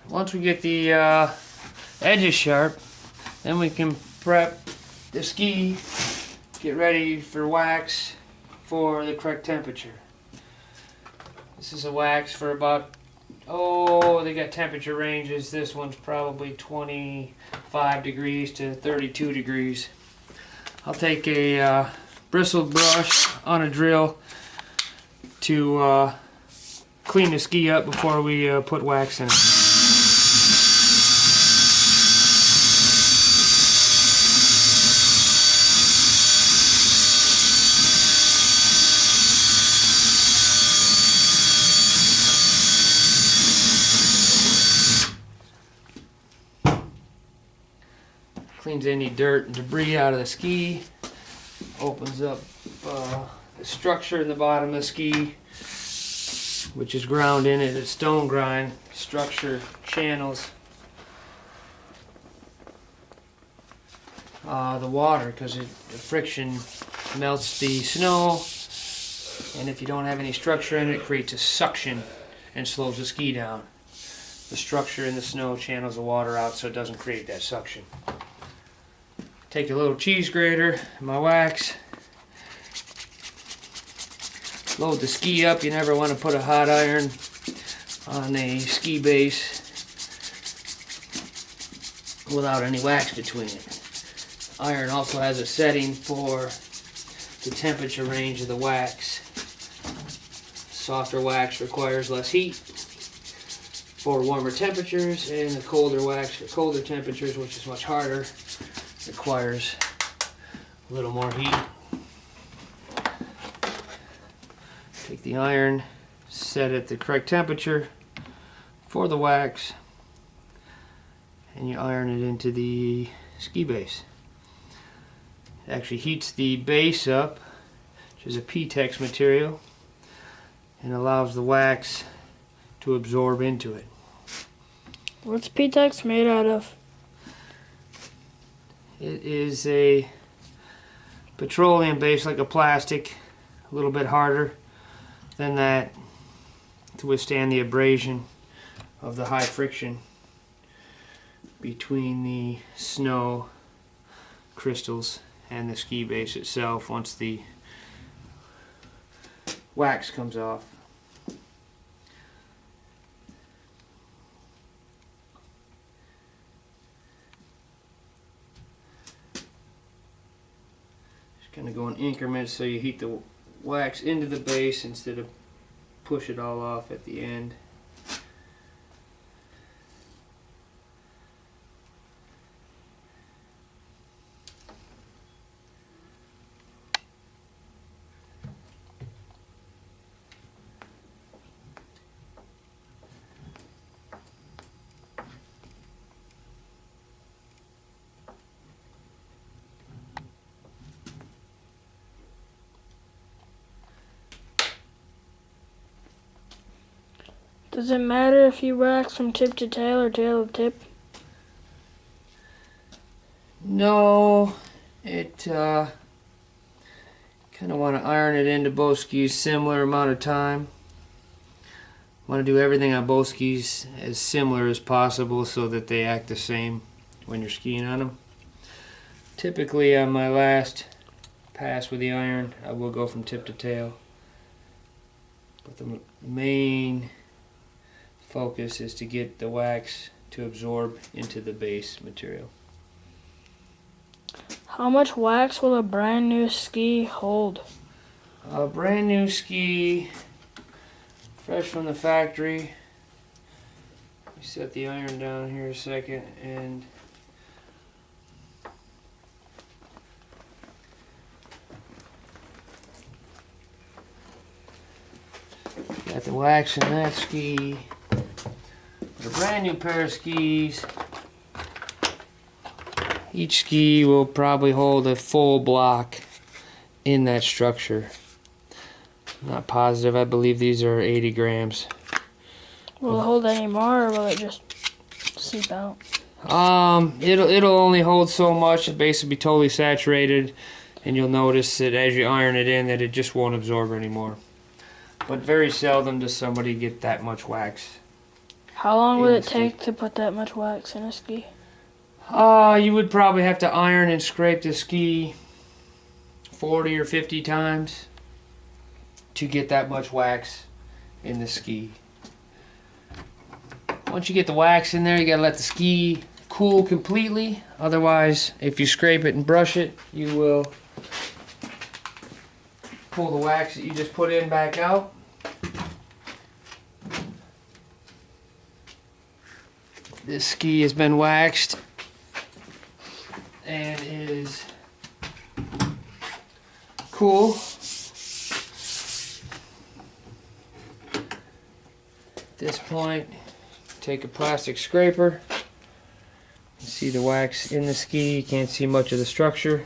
once we get the edges sharp, then we can prep the ski, get ready for wax for the correct temperature. This is a wax for about, they got temperature ranges. This one's probably 25 degrees to 32 degrees. I'll take a bristled brush on a drill to clean the ski up before we put wax in it. Cleans any dirt and debris out of the ski, opens up the structure in the bottom of the ski, which is ground in it, a stone grind structure channels the water, because the friction melts the snow, and if you don't have any structure in it, it creates a suction and slows the ski down. The structure in the snow channels the water out so it doesn't create that suction. Take a little cheese grater, my wax, load the ski up. You never want to put a hot iron on a ski base without any wax between it. Iron also has a setting for the temperature range of the wax. Softer wax requires less heat for warmer temperatures, and the colder wax for colder temperatures, which is much harder, requires a little more heat. Take the iron, set it at the correct temperature for the wax, and you iron it into the ski base. It actually heats the base up, which is a P-Tex material, and allows the wax to absorb into it. What's P-Tex made out of? It is a petroleum base, like a plastic, a little bit harder than that to withstand the abrasion of the high friction between the snow crystals and the ski base itself once the wax comes off. Kind of go in increments so you heat the wax into the base instead of push it all off at the end. Does it matter if you wax from tip to tail or tail to tip? No, it kind of want to iron it into both skis similar amount of time. Want to do everything on both skis as similar as possible so that they act the same when you're skiing on them. Typically on my last pass with the iron, I will go from tip to tail, but the main focus is to get the wax to absorb into the base material. How much wax will a brand new ski hold? A brand new ski, fresh from the factory. Let me set the iron down here a second, and got the wax in that ski. A brand new pair of skis. Each ski will probably hold a full block in that structure. I'm not positive. I believe these are 80 grams. Will it hold any more, or will it just seep out? It'll only hold so much. The base will be totally saturated, and you'll notice that as you iron it in, that it just won't absorb anymore. But very seldom does somebody get that much wax. How long would in it the take to put that much wax in a ski? You would probably have to iron and scrape the ski 40 or 50 times to get that much wax in the ski. Once you get the wax in there, you gotta let the ski cool completely. Otherwise, if you scrape it and brush it, you will pull the wax that you just put in back out. This ski has been waxed and is cool. At this point, take a plastic scraper. You see the wax in the ski, you can't see much of the structure.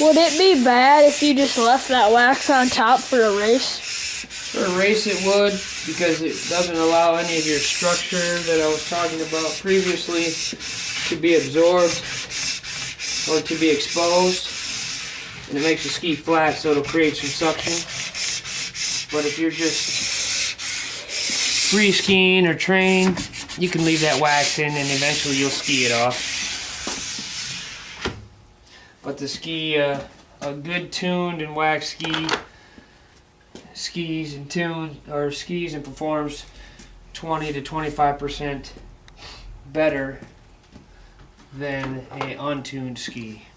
Would it be bad if you just left that wax on top for a race? For a race it would, because it doesn't allow any of your structure that I was talking about previously to be absorbed or to be exposed. And it makes the ski flat, so it'll create some suction. But if you're just free skiing or training, you can leave that wax in and eventually you'll ski it off. But the ski, a good tuned and waxed ski, skis and performs 20 to 25% better than a untuned ski.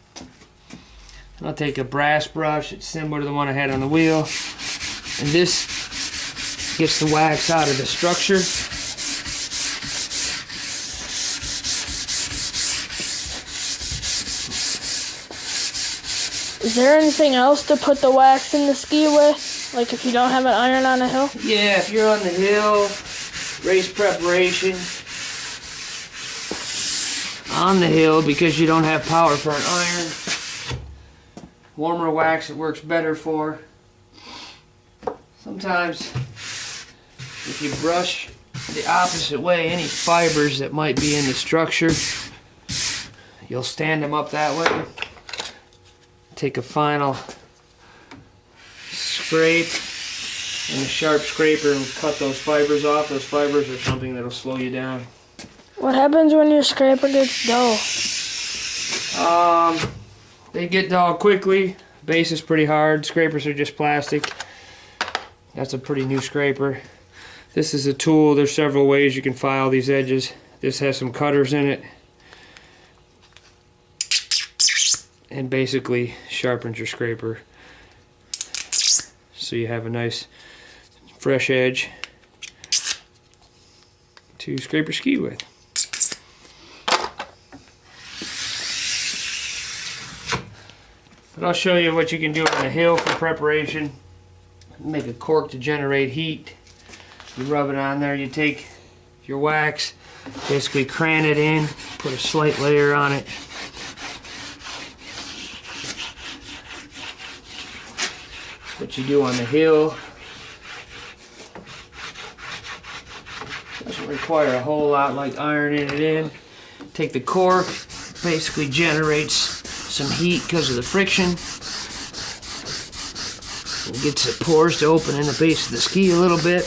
I'll take a brass brush, it's similar to the one I had on the wheel, and this gets the wax out of the structure. Is there anything else to put the wax in the ski with? Like if you don't have an iron on a hill? Yeah, if you're on the hill, race preparation, on the hill, because you don't have power for an iron, warmer wax it works better for. Sometimes if you brush the opposite way, any fibers that might be in the structure, you'll stand them up that way. Take a final scrape and a sharp scraper and cut those fibers off. Those fibers are something that'll slow you down. What happens when your scraper gets dull? They get dull quickly. Base is pretty hard. Scrapers are just plastic. That's a pretty new scraper. This is a tool. There's several ways you can file these edges. This has some cutters in it and basically sharpens your scraper so you have a nice fresh edge to scrape your ski with. But I'll show you what you can do on a hill for preparation. Make a cork to generate heat. You rub it on there, you take your wax, basically cran it in, put a slight layer on it. What you do on the hill. Doesn't require a whole lot, like ironing it in. Take the cork, basically generates some heat because of the friction. It gets the pores to open in the base of the ski a little bit.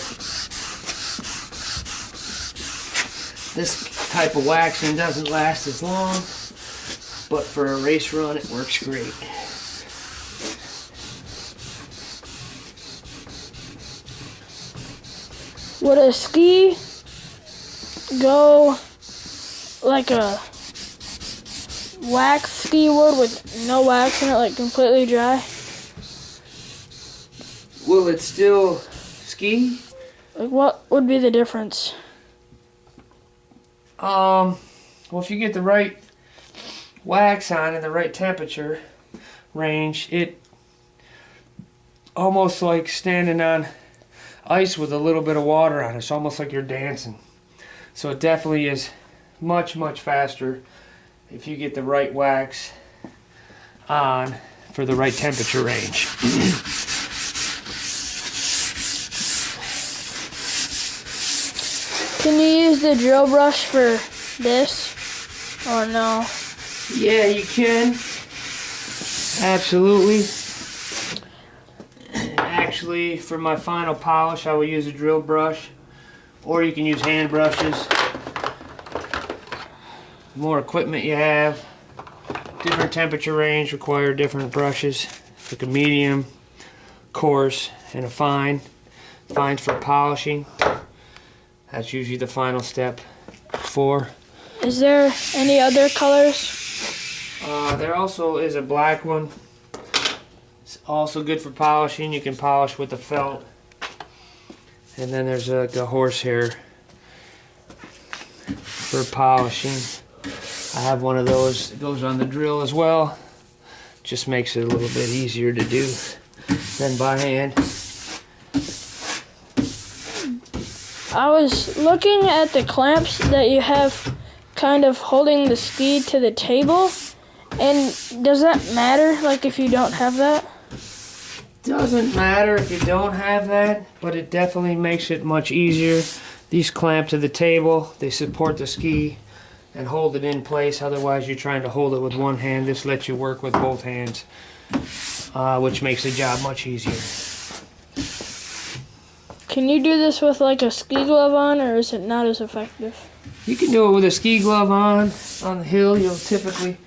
This type of waxing doesn't last as long, but for a race run it works great. Would a ski go like a wax ski would with no wax in it, like completely dry? Will it still ski? Like what would be the difference? Well, if you get the right wax on in the right temperature range, it almost like standing on ice with a little bit of water on it. It's almost like you're dancing. So it definitely is much, much faster if you get the right wax on for the right temperature range. Can you use the drill brush for this or no? Yeah, you can. Absolutely. Actually, for my final polish, I will use a drill brush, or you can use hand brushes. The more equipment you have, different temperature range require different brushes, like a medium, coarse, and a fine. Fine's for polishing. That's usually the final step. 4. Is there any other colors? There also is a black one. It's also good for polishing. You can polish with a felt. And then there's like a horsehair for polishing. I have one of those. It goes on the drill as well. Just makes it a little bit easier to do than by hand. I was looking at the clamps that you have kind of holding the ski to the table. And does that matter, like if you don't have that? Doesn't matter if you don't have that, but it definitely makes it much easier. These clamp to the table, they support the ski and hold it in place. Otherwise, you're trying to hold it with one hand. This lets you work with both hands, which makes the job much easier. Can you do this with like a ski glove on, or is it not as effective? You can do it with a ski glove on. On the hill, you'll typically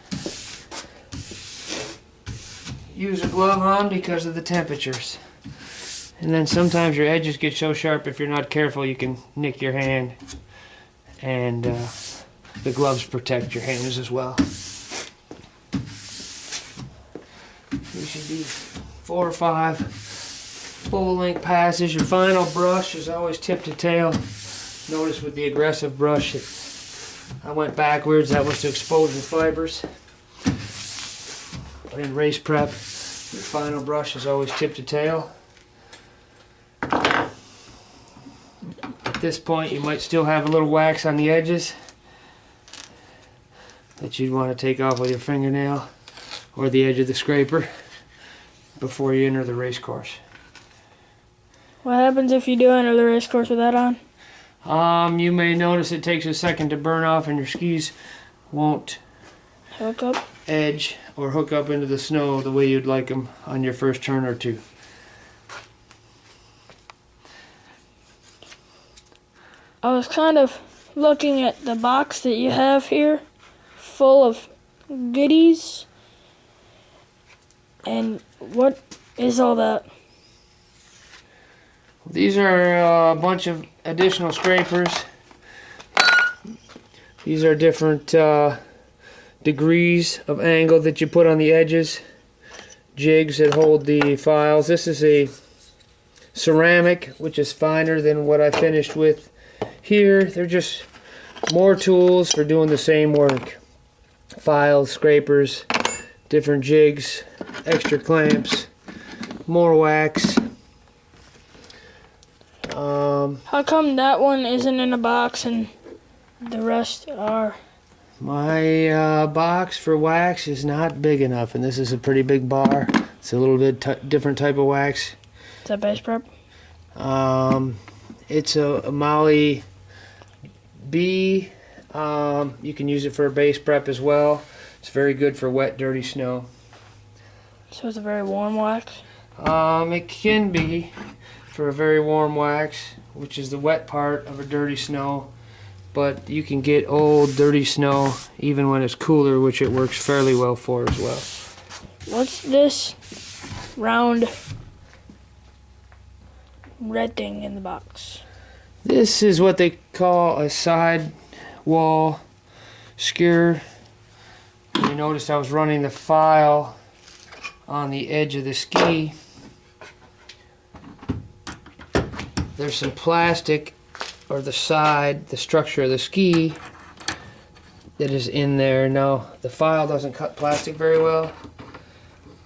use a glove on because of the temperatures. And then sometimes your edges get so sharp, if you're not careful, you can nick your hand. And the gloves protect your hands as well. You should be 4 or 5 full-length passes. Your final brush is always tip to tail. Notice with the aggressive brush, I went backwards. That was to expose the fibers. But in race prep, your final brush is always tip to tail. At this point, you might still have a little wax on the edges that you'd want to take off with your fingernail or the edge of the scraper before you enter the race course. What happens if you do enter the race course with that on? You may notice it takes a second to burn off and your skis won't Hook up? edge or hook up into the snow the way you'd like them on your first turn or two. I was kind of looking at the box that you have here, full of goodies. And what is all that? These are a bunch of additional scrapers. These are different degrees of angle that you put on the edges. Jigs that hold the files. This is a ceramic, which is finer than what I finished with here. They're just more tools for doing the same work. Files, scrapers, different jigs, extra clamps, more wax. How come that one isn't in a box and the rest are? My box for wax is not big enough, and this is a pretty big bar. It's a little bit different type of wax. Is that base prep? It's a Molly B. You can use it for a base prep as well. It's very good for wet, dirty snow. So it's a very warm wax? It can be for a very warm wax, which is the wet part of a dirty snow. But you can get old, dirty snow even when it's cooler, which it works fairly well for as well. What's this round red thing in the box? This is what they call a side wall skewer. You noticed I was running the file on the edge of the ski. There's some plastic, or the side, the structure of the ski that is in there. Now, the file doesn't cut plastic very well.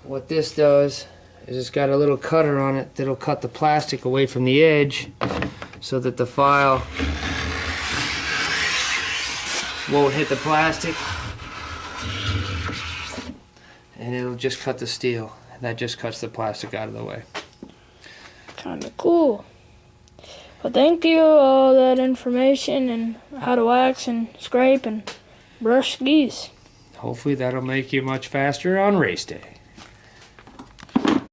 What this does is it's got a little cutter on it that'll cut the plastic away from the edge so that the file won't hit the plastic, and it'll just cut the steel. And that just cuts the plastic out of the way. Kinda cool. Well, thank you, all that information and how to wax and scrape and brush skis. Hopefully that'll make you much faster on race day.